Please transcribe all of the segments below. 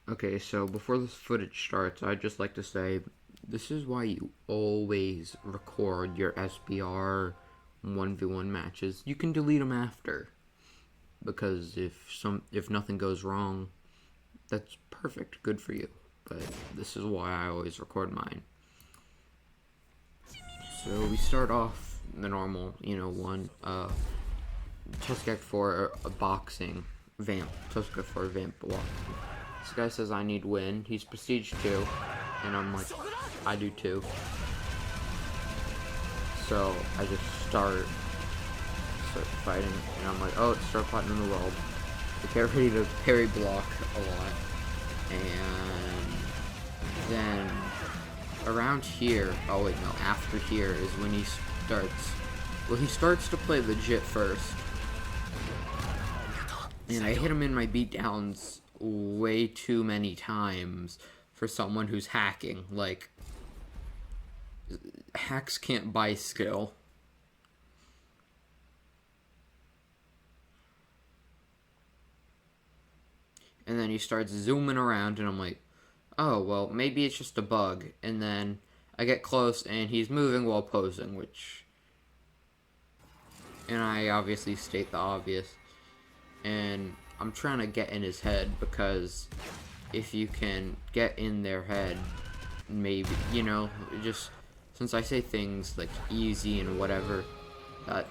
Okay, so before this footage starts, I'd just like to say this is why you always record your SBR 1v1 matches. You can delete them after, because if nothing goes wrong, that's perfect, good for you. But this is why I always record mine. So we start off the normal, one Tuskek for a boxing vamp. Tuskek for a vamp block. This guy says I need win. He's prestige 2, and I'm like, I do too. So I just start fighting, and I'm like, oh, start fighting in the world. I get ready to parry block a lot, and then around here, oh wait, no, after here is when he starts, well, he starts to play legit first, and I hit him in my beatdowns way too many times for someone who's hacking. Like, hacks can't buy skill. And then he starts zooming around, and I'm like, oh, well, maybe it's just a bug. And then I get close, and he's moving while posing, and I obviously state the obvious. And I'm trying to get in his head, because if you can get in their head, maybe, just, since I say things like easy and whatever, well,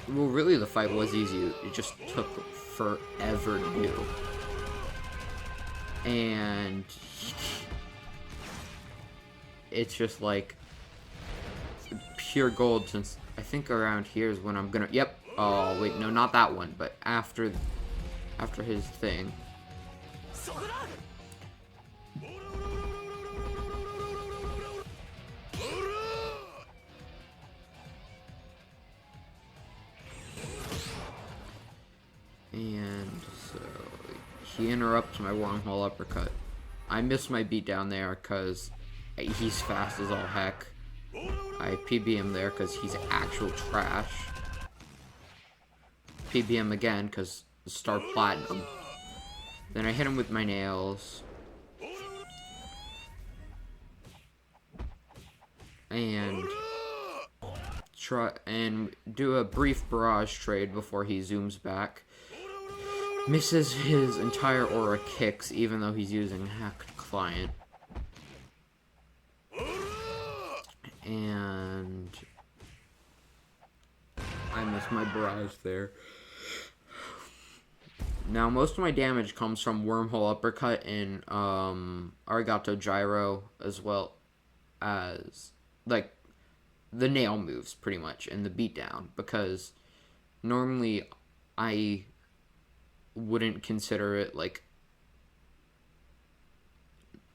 really the fight was easy, it just took forever to do. And it's just like pure gold, since I think around here is when I'm gonna, yep, oh wait, no, not that one, but after his thing. And so he interrupts my wormhole uppercut. I miss my beat down there because he's fast as all heck. I PB him there because he's actual trash. PB him again because star platinum. Then I hit him with my nails. And try and do a brief barrage trade before he zooms back. Misses his entire aura kicks, even though he's using a hacked client. And I missed my barrage there. Now, most of my damage comes from wormhole uppercut and arigato gyro, as well as, like, the nail moves, pretty much, and the beatdown, because normally I wouldn't consider it, like,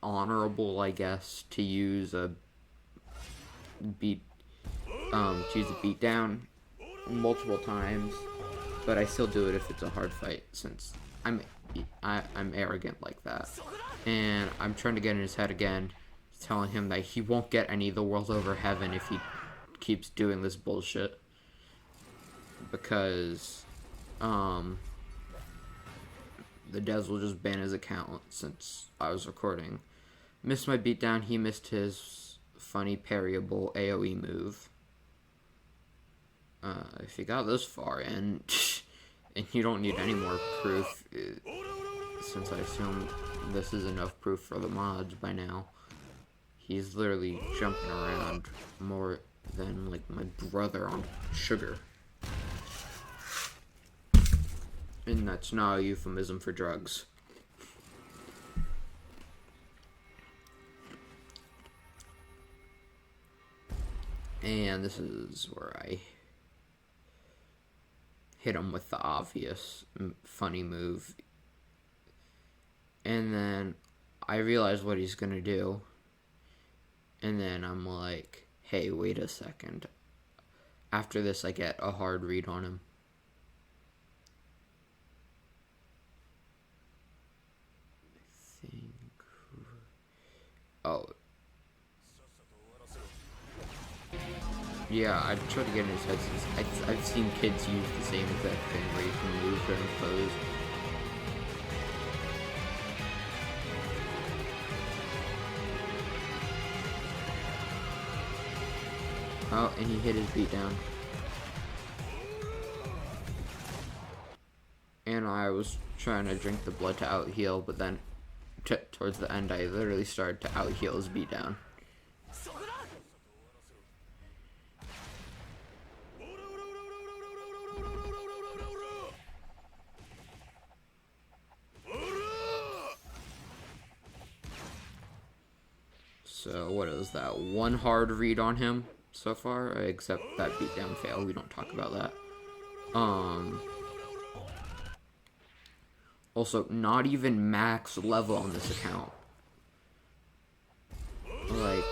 honorable, I guess, to use a beatdown multiple times, but I still do it if it's a hard fight, since I'm arrogant like that. And I'm trying to get in his head again, telling him that he won't get any of the world over heaven if he keeps doing this bullshit, because the devs will just ban his account since I was recording. Missed my beatdown. He missed his funny parryable AoE move. If you got this far in, and you don't need any more proof, since I assume this is enough proof for the mods by now. He's literally jumping around more than, like, my brother on sugar. And that's not a euphemism for drugs. And this is where I hit him with the obvious funny move. And then I realize what he's gonna do. And then I'm like, hey, wait a second. After this, I get a hard read on him. Oh. Yeah, I tried to get in his head since I've seen kids use the same exact thing where you can move during pose. Oh, and he hit his beatdown. And I was trying to drink the blood to out heal, but then towards the end I literally started to out heal his beatdown. So what is that? One hard read on him so far, except that beatdown fail. We don't talk about that. Also, not even max level on this account. Like,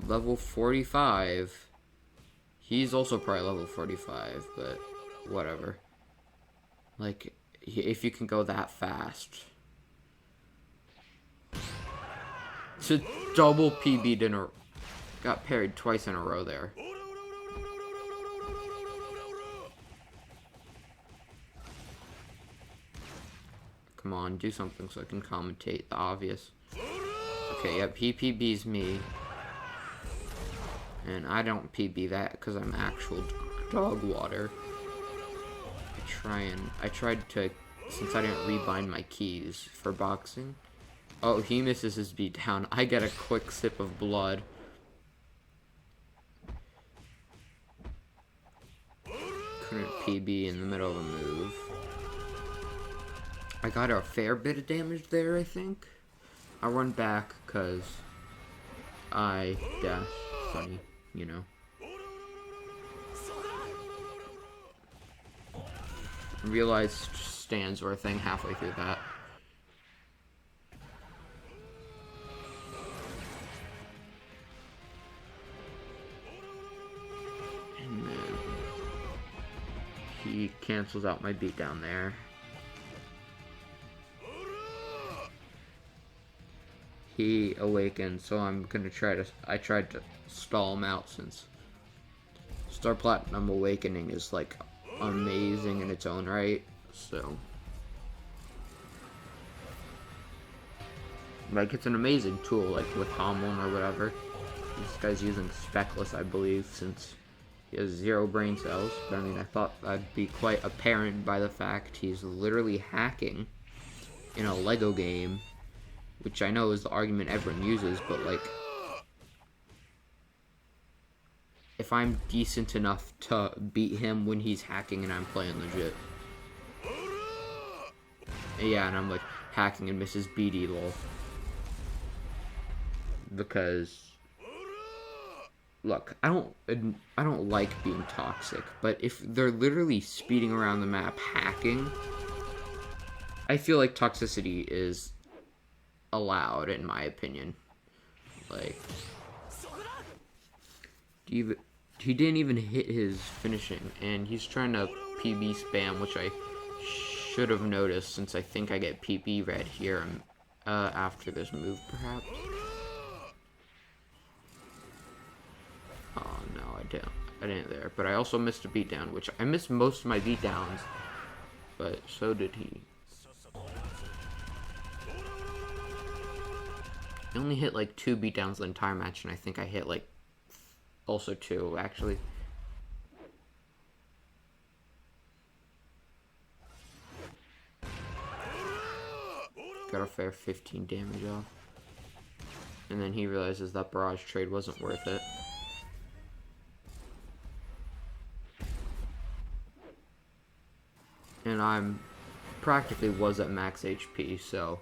level 45. He's also probably level 45, but whatever. Like, if you can go that fast. To double PB'd in a... Got parried twice in a row there. Come on, do something so I can commentate the obvious. Okay, yep, he PB's me. And I don't PB that because I'm actual dog water. I tried to, since I didn't rebind my keys for boxing. Oh, he misses his beatdown. I get a quick sip of blood. Couldn't PB in the middle of a move. I got a fair bit of damage there, I think. I run back because I dash funny, you know. Realized stands were a thing halfway through that. And then he cancels out my beatdown there. He awakens, so I'm gonna I tried to stall him out since Star Platinum Awakening is like amazing in its own right, so like it's an amazing tool, like with Hamlin or whatever. This guy's using Speckless, I believe, since he has 0 brain cells, but I mean, I thought that'd be quite apparent by the fact he's literally hacking in a Lego game, which I know is the argument everyone uses, but like, if I'm decent enough to beat him when he's hacking and I'm playing legit. Yeah, and I'm like hacking and misses BD lol. Because look, I don't like being toxic, but if they're literally speeding around the map hacking, I feel like toxicity is allowed, in my opinion. Like, he didn't even hit his finishing, and he's trying to PB spam, which I should have noticed since I think I get PB red here after this move, perhaps. Oh no, I didn't there, but I also missed a beatdown, which I missed most of my beatdowns, but so did he. I only hit like 2 beatdowns the entire match, and I think I hit like also 2 actually. Got a fair 15 damage off. And then he realizes that barrage trade wasn't worth it. And I'm practically was at max HP, so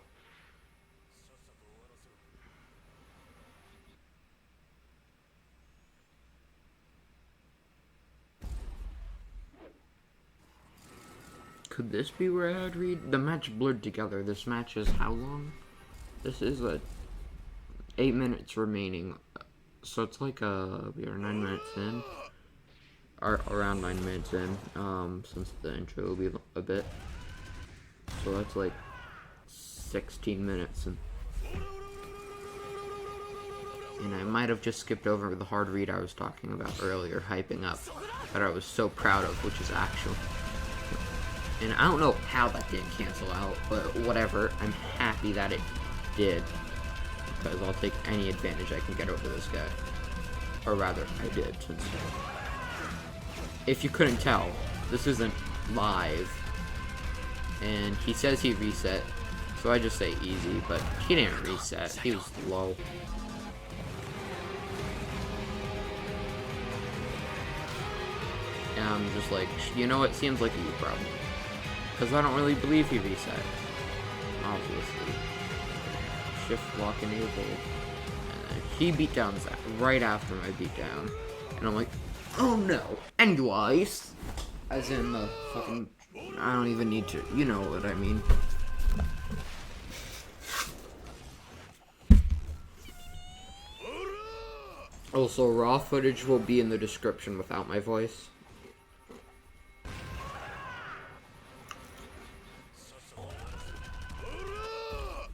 could this be where I'd read? The match blurred together. This match is how long? This is 8 minutes remaining. So it's like we are 9 minutes in. Or around 9 minutes in. Since the intro will be a bit. So that's like 16 minutes. And I might have just skipped over the hard read I was talking about earlier, hyping up, that I was so proud of, which is actual. And I don't know how that didn't cancel out, but whatever. I'm happy that it did. because I'll take any advantage I can get over this guy. Or rather, I did, since... If you couldn't tell, this isn't live. And he says he reset, so I just say easy, but he didn't reset, he was low. And I'm just like, you know what, seems like a you problem. Because I don't really believe he reset. Obviously. Shift lock enabled. And then he beat down Zach right after my beatdown. And I'm like, oh no. Anyways. As in the fucking, I don't even need to, you know what I mean. Also, raw footage will be in the description without my voice.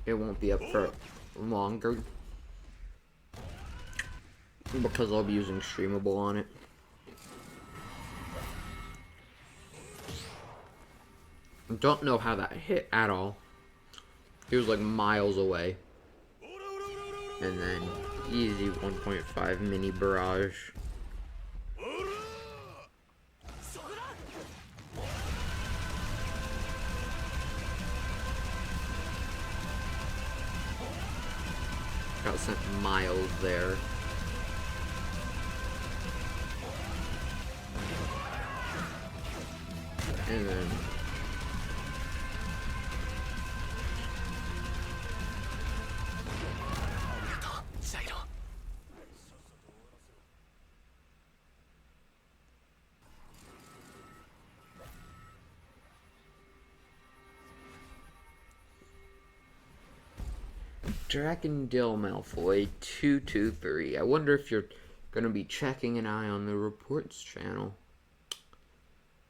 It won't be up for longer because I'll be using Streamable on it. Don't know how that hit at all. He was like miles away. And then easy 1.5 mini barrage. Got sent miles there. And then Dragondale Malfoy 223. I wonder if you're gonna be checking an eye on the reports channel.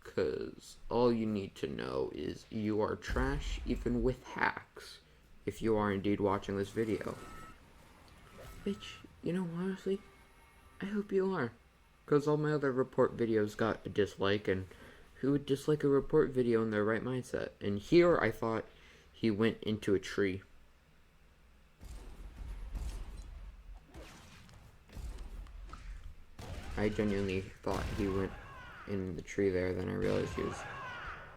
Cause all you need to know is you are trash even with hacks. If you are indeed watching this video. Which, you know, honestly, I hope you are. Cause all my other report videos got a dislike, and who would dislike a report video in their right mindset? And here I thought he went into a tree. I genuinely thought he went in the tree there, then I realized he was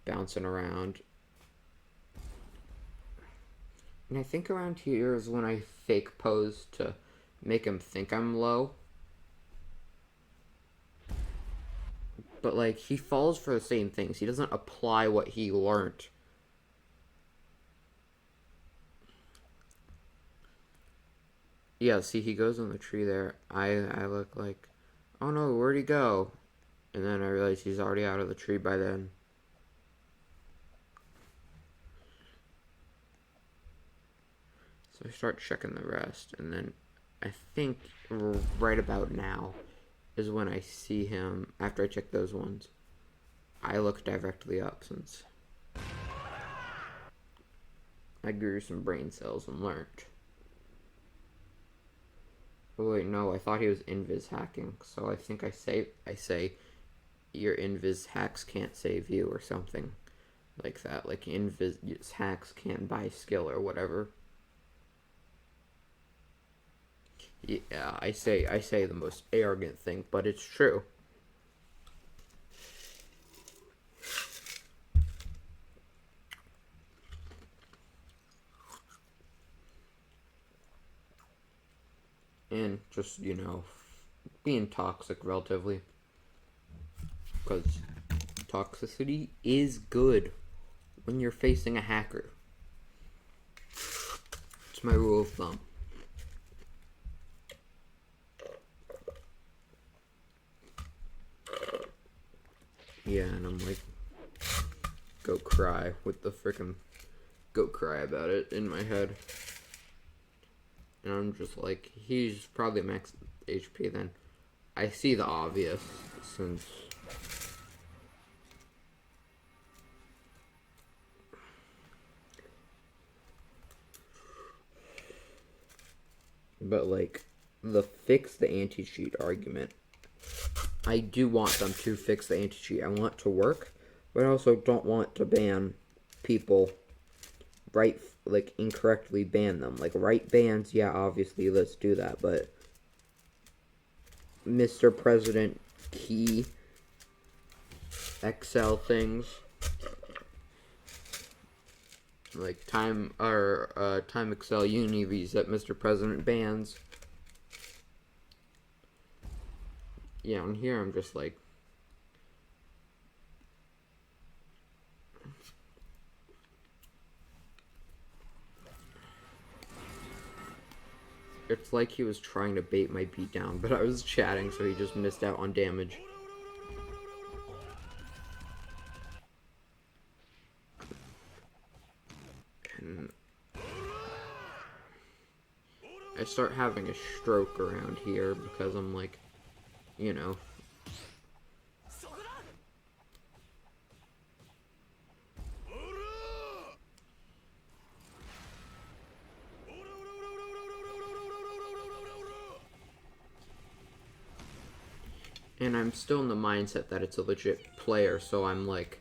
bouncing around. And I think around here is when I fake pose to make him think I'm low. But like, he falls for the same things. He doesn't apply what he learned. Yeah, see, he goes in the tree there. I look like, oh no, where'd he go? And then I realized he's already out of the tree by then. So I start checking the rest, and then I think right about now is when I see him, after I check those ones, I look directly up since I grew some brain cells and learned. Oh wait, no, I thought he was invis hacking, so I think I say your invis hacks can't save you or something like that, like invis hacks can't buy skill or whatever. Yeah, I say the most arrogant thing, but it's true. And just, you know, being toxic relatively. Because toxicity is good when you're facing a hacker. It's my rule of thumb. Yeah, and I'm like, go cry with the frickin' go cry about it in my head. And I'm just like, he's probably max HP then. I see the obvious, since but like, the fix the anti-cheat argument, I do want them to fix the anti-cheat. I want it to work, but I also don't want to ban people right like incorrectly ban them. Like right bans, yeah, obviously let's do that, but Mr. President key XL things like time XL univies that Mr. President bans. Yeah, and here I'm just like, it's like he was trying to bait my beatdown, but I was chatting, so he just missed out on damage. And I start having a stroke around here because I'm like, you know. And I'm still in the mindset that it's a legit player, so I'm like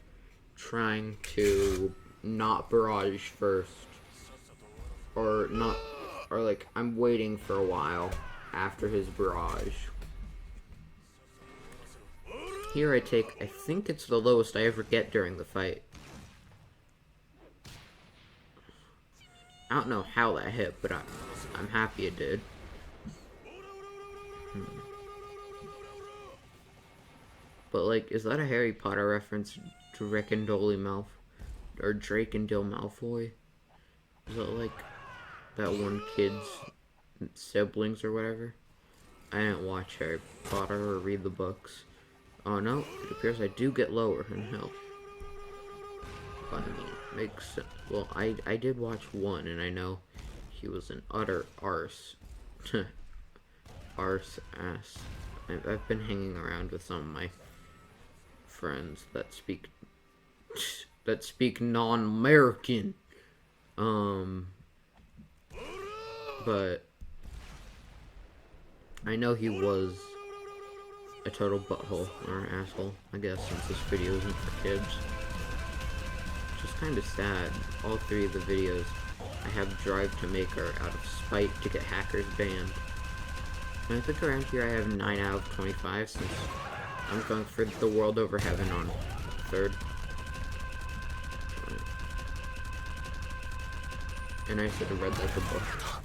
trying to not barrage first. Or not, or like I'm waiting for a while after his barrage. Here I take, I think it's the lowest I ever get during the fight. I don't know how that hit, but I'm happy it did. But like, is that a Harry Potter reference to Rick and Dolly or Drake and Dill Malfoy? Is that like that one kid's siblings or whatever? I didn't watch Harry Potter or read the books. Oh no, it appears I do get lower in health. But I mean, makes sense. Well, I did watch one, and I know he was an utter arse. Arse ass. I've been hanging around with some of my friends that speak non-American. But I know he was a total butthole or an asshole, I guess, since this video isn't for kids. Which is kind of sad. All three of the videos I have Drive to Make are out of spite to get hackers banned. And I think around here I have 9 out of 25 since I'm going for the World Over Heaven on 3rd. And I should have read like a book.